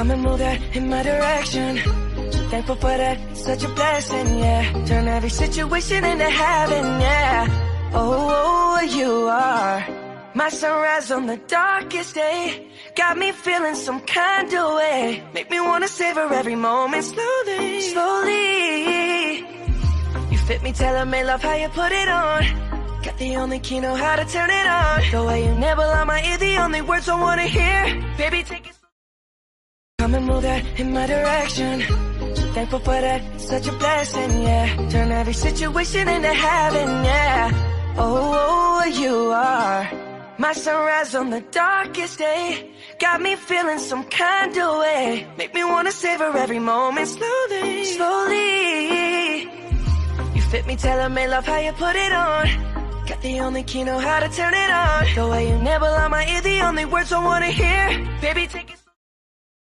Come and move that in my direction. Thankful for that, such a blessing, yeah. Turn every situation into heaven, yeah. Oh, you are my sunrise on the darkest day. Got me feeling some kind of way. Make me wanna savor every moment slowly, slowly. You fit me, tailor-made, love how you put it on. Got the only key, know how to turn it on. The way you nibble on my ear, the only words I wanna hear. Baby, take it. Come and move that in my direction. Thankful for that, such a blessing, yeah. Turn every situation into heaven, yeah. Oh, you are my sunrise on the darkest day. Got me feeling some kind of way. Make me wanna savor every moment slowly, slowly. You fit me, tailor-made, love how you put it on. Got the only key, know how to turn it on. The way you nibble on my ear, the only words I wanna hear. Baby, take it.